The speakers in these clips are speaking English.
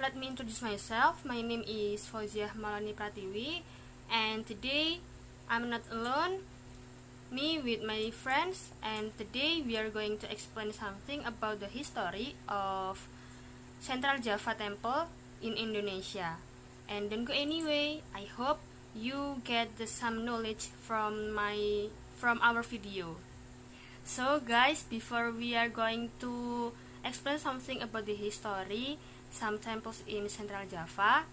let me introduce myself. My name is Fauziah Malani Pratiwi, and today I'm not alone. Me with my friends, and today we are going to explain something about the history of Central Java Temple in Indonesia. And don't go anyway. I hope you get some knowledge from our video. So guys, before we are going to explain something about the history, some temples in Central Java,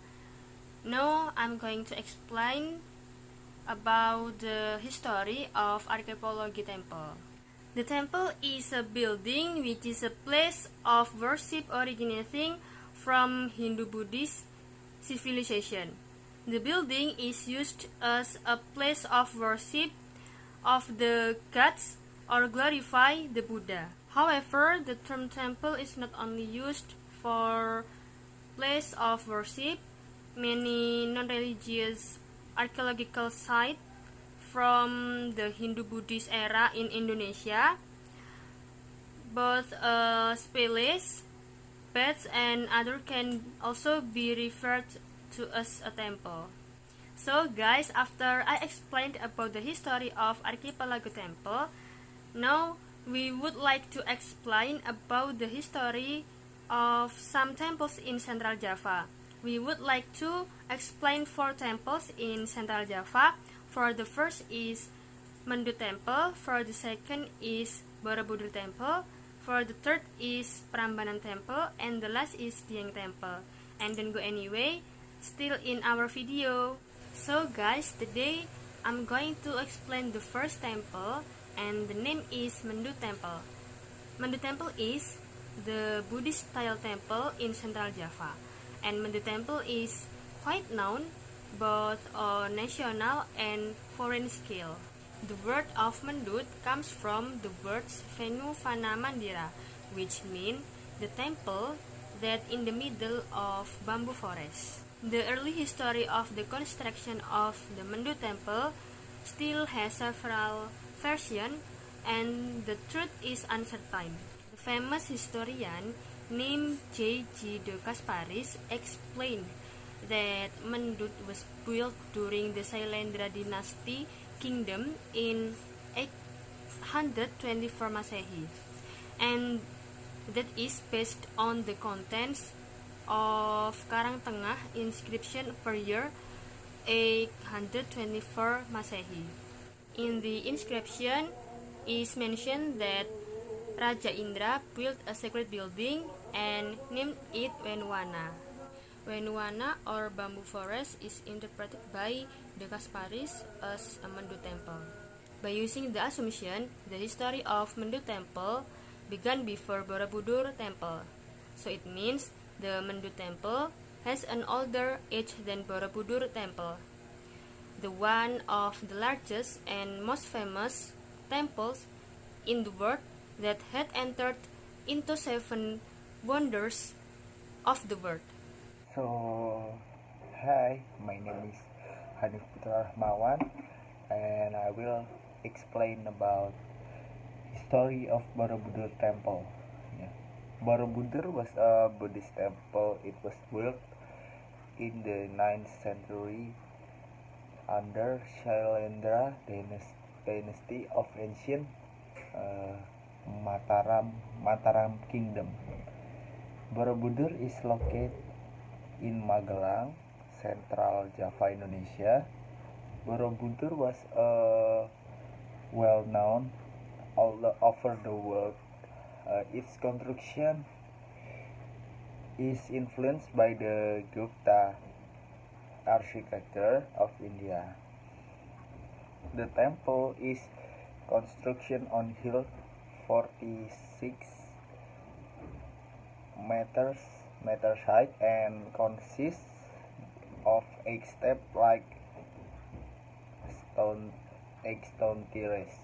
now I'm going to explain about the history of Archaeology Temple. The temple is a building which is a place of worship originating from Hindu-Buddhist civilization. The building is used as a place of worship of the gods or glorify the Buddha. However, the term temple is not only used for place of worship. Many non-religious archaeological sites from the Hindu-Buddhist era in Indonesia, both palaces, beds, and other can also be referred to as a temple. So guys, after I explained about the history of Archipelago Temple, now we would like to explain about the history of some temples in Central Java. We would like to explain 4 temples in Central Java. For the first is Mendu Temple, for the second is Borobudur Temple, for the third is Prambanan Temple, and the last is Dieng Temple. And don't go anyway, still in our video. So guys, today I'm going to explain the first temple, and the name is Mendu Temple. Mendu Temple is the Buddhist style temple in Central Java, and Mendu Temple is quite known both on national and foreign scale. The word of Mendut comes from the words Venu Vana Mandira, which mean the temple that in the middle of bamboo forest. The early history of the construction of the Mendu Temple still has several versions, and the truth is uncertain. The famous historian named J.G. de Kasparis explained that Mendut was built during the Sailendra dynasty kingdom in 824 Masehi, and that is based on the contents of Karang Tengah inscription per year 824 Masehi. In the inscription is mentioned that Raja Indra built a sacred building and named it Venuwana. Venuwana or bamboo forest is interpreted by De Kasparis as a Mendu temple. By using the assumption, the history of Mendu temple began before Borobudur temple. So it means the Mendu temple has an older age than Borobudur temple. The one of the largest and most famous temples in the world that had entered into 7 wonders of the world. So, hi, my name is Hanif Putra Rahmawan, and I will explain about history of Borobudur Temple. Borobudur was a Buddhist temple. It was built in the 9th century under Shailendra dynasty of ancient Mataram Kingdom. Borobudur is located in Magelang, Central Java, Indonesia. Borobudur was well known all over the world. Its construction is influenced by the Gupta architecture of India. The temple is construction on hill 46 meters high and consists of 8 steps like stone terrace.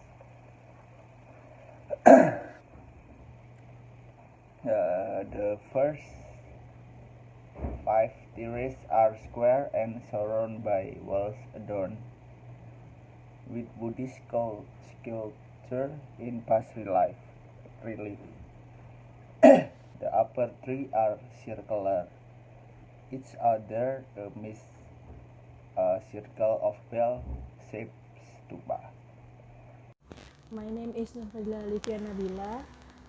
The first 5 terraces are square and surrounded by walls adorned with Buddhist sculpture in past relief. The upper 3 are circular. each other amidst a circle of bell-shaped stupa. My name is Nurfadila Livia Nabila,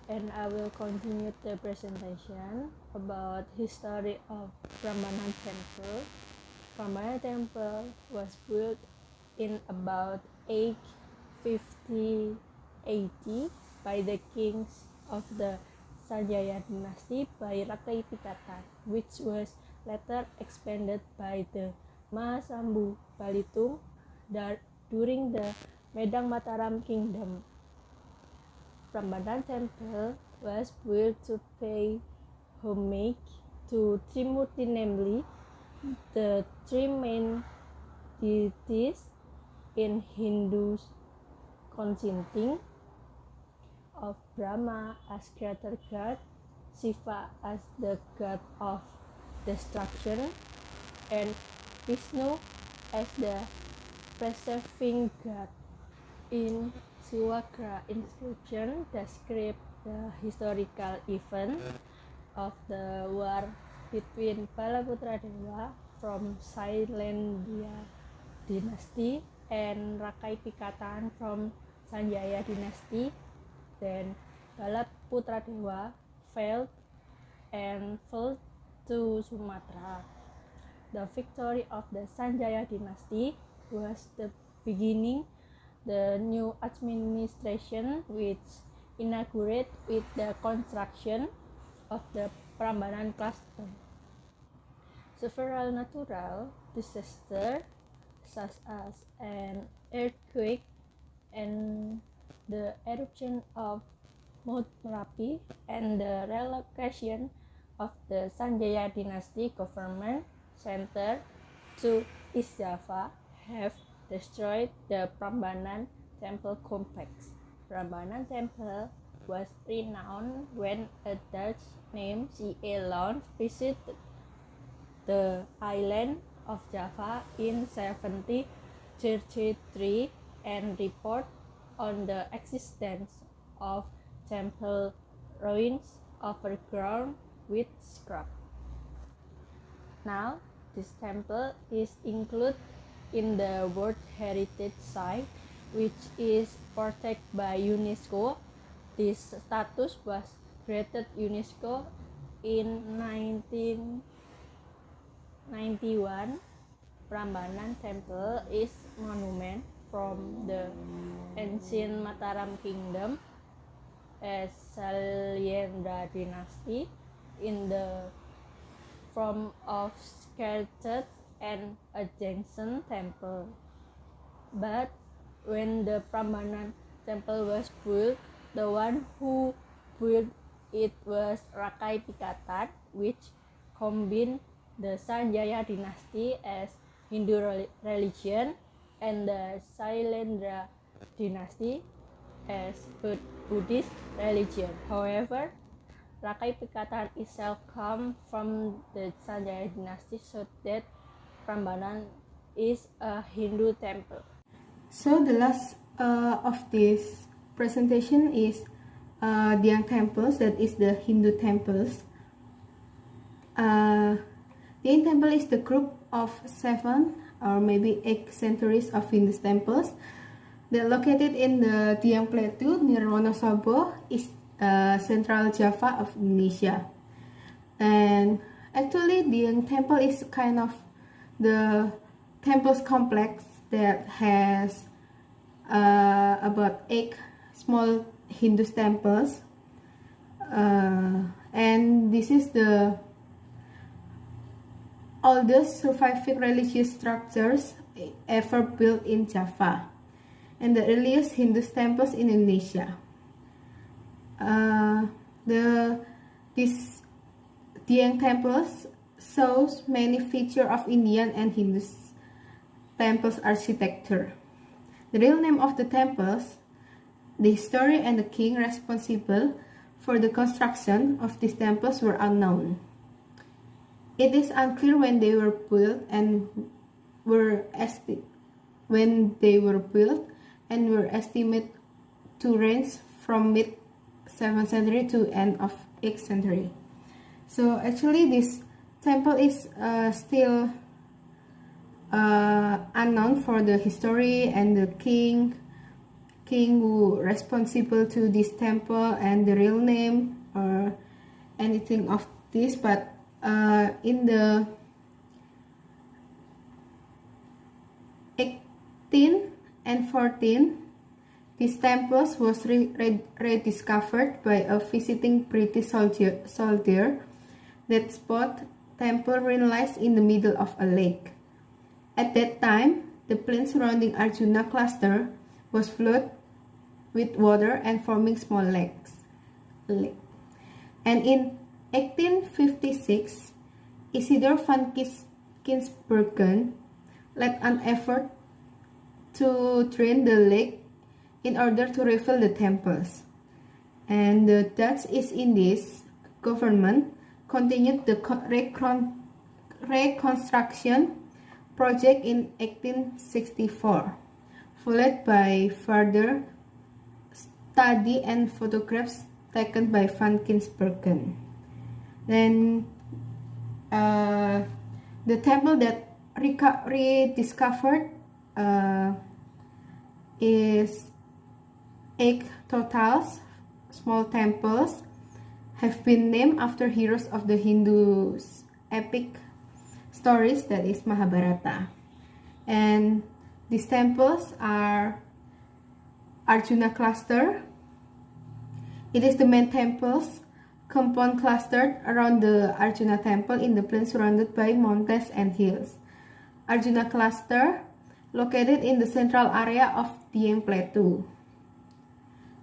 and I will continue the presentation about history of Prambanan Temple. Prambanan Temple was built in about 850 AD by the kings of the Sanjaya dynasty by Rakai Pikatan, which was later expanded by the Mahasambu Balitung during the Medang Mataram Kingdom. Prambanan Temple was built to pay homage to Trimurti, namely the three main deities in Hindu consisting of Brahma as creator god, Shiva as the god of destruction, and Vishnu as the preserving god. In Siwagra inscription describe the historical event of the war between Balaputra Dewa from Sailendra dynasty and Rakai Pikatan from Sanjaya dynasty. Then Balaputra Dewa failed and fell to Sumatra. The victory of the Sanjaya dynasty was the beginning the new administration, which inaugurated with the construction of the Prambanan cluster. Several natural disasters such as an earthquake and the eruption of Mount Merapi and the relocation of the Sanjaya dynasty government center to East Java have destroyed the Prambanan Temple complex. Prambanan Temple was renowned when a Dutch named C.A. Lons visited the island of Java in 1733 and report on the existence of temple ruins overgrown with scrub. Now, this temple is included in the World Heritage Site, which is protected by UNESCO. This status was granted UNESCO in 1991. Prambanan Temple is monument from the ancient Mataram Kingdom as Sailendra dynasty in the form of sculpted and adjacent temple. But when the Prambanan Temple was built, the one who built it was Rakai Pikatan, which combined the Sanjaya dynasty as Hindu religion and the Sailendra dynasty as Buddhist religion. However, Rakai Pikatan itself comes from the Sanjaya dynasty, so that Prambanan is a Hindu temple. So the last of this presentation is Diang temples, that is the Hindu temples. Diang temple is the group of 7 or maybe 8 centuries of Hindu temples. They're located in the Diang Plateau near Wonosobo, East Central Java of Indonesia. And actually, Diang temple is kind of the temples complex that has about 8 small Hindu temples, and this is the oldest surviving religious structures ever built in Java, and the earliest Hindu temples in Indonesia. These Diang temples shows many features of Indian and Hindu temples architecture. The real name of the temples, the history, and the king responsible for the construction of these temples were unknown. It is unclear when they were built and were estimated to range from mid-7th century to end of 8th century. So actually, these temple is still unknown for the history and the king who responsible to this temple and the real name or anything of this, but in the 18 and 14 these temples was rediscovered by a visiting British soldier. That spot temple lies in the middle of a lake. At that time, the plain surrounding Arjuna cluster was flooded with water and forming small lakes. And in 1856, Isidor van Kinsbergen led an effort to drain the lake in order to refill the temples. And the Dutch East Indies government continued the reconstruction project in 1864, followed by further study and photographs taken by Van Kinsbergen. Then the temple that rediscovered is 8 totals small temples have been named after heroes of the Hindu's epic stories, that is Mahabharata. And these temples are Arjuna cluster. It is the main temple's compound clustered around the Arjuna temple in the plain surrounded by mountains and hills. Arjuna cluster located in the central area of Dieng Plateau,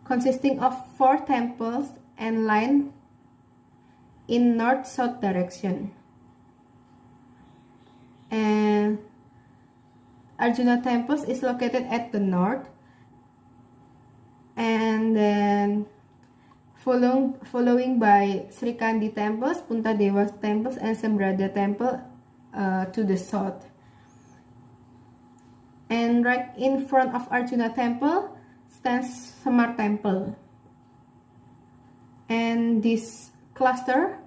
consisting of 4 temples and lined in north-south direction. And Arjuna temples is located at the north, and then following by Sri Kandi temples, Punta Dewa temples, and Sembrada temple to the south. And right in front of Arjuna temple stands Semar temple. And this cluster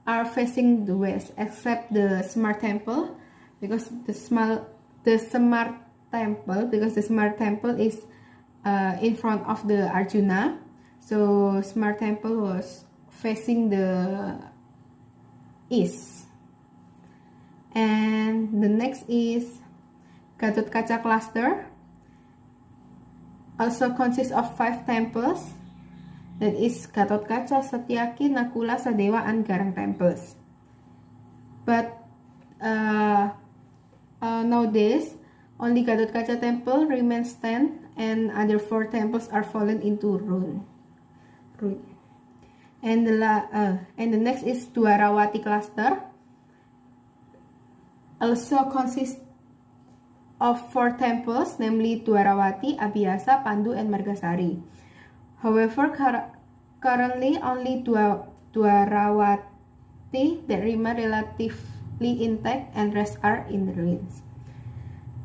are facing the west, except the Semar temple, because the Semar temple is in front of the Arjuna. So Semar temple was facing the east. And the next is Gatotkaca cluster, also consists of 5 temples, that is Gatotkaca, Satyaki, Nakula, Sadewa, and Garang temples. But nowadays, only Gatotkaca temple remains stand, and other 4 temples are fallen into ruin. And the next is Dwarawati cluster, also consists of 4 temples, namely Dwarawati, Abhyasa, Pandu, and Margasari. However, currently only Dwarawati that remain relatively intact, and rest are in the ruins.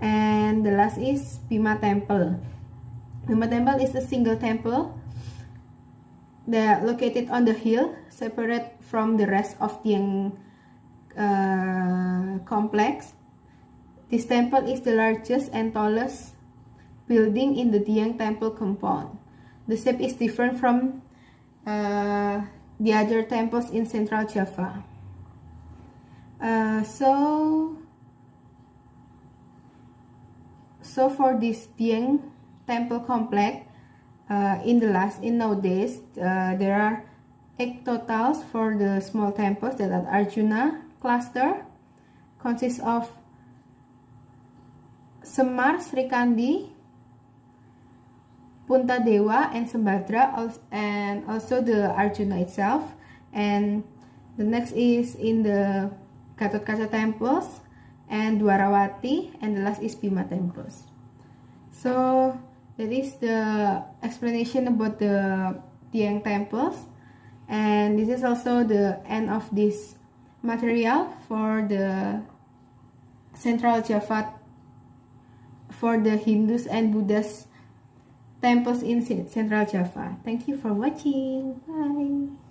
And the last is Bhima temple. Bhima temple is a single temple that located on the hill, separate from the rest of the complex. This temple is the largest and tallest building in the Dieng temple compound. The shape is different from the other temples in Central Java. So for this Dieng temple complex, nowadays there are 8 totals for the small temples, that are Arjuna cluster, consists of Semar, Sri Kandi, Punta Dewa, and Sembadra, and also the Arjuna itself. And the next is in the Gatotkaca temples and Dwarawati, and the last is Bhima temples. So that is the explanation about the Dieng temples, and this is also the end of this material for the Central Java, for the Hindus and Buddhist temples in Central Java. Thank you for watching. Bye.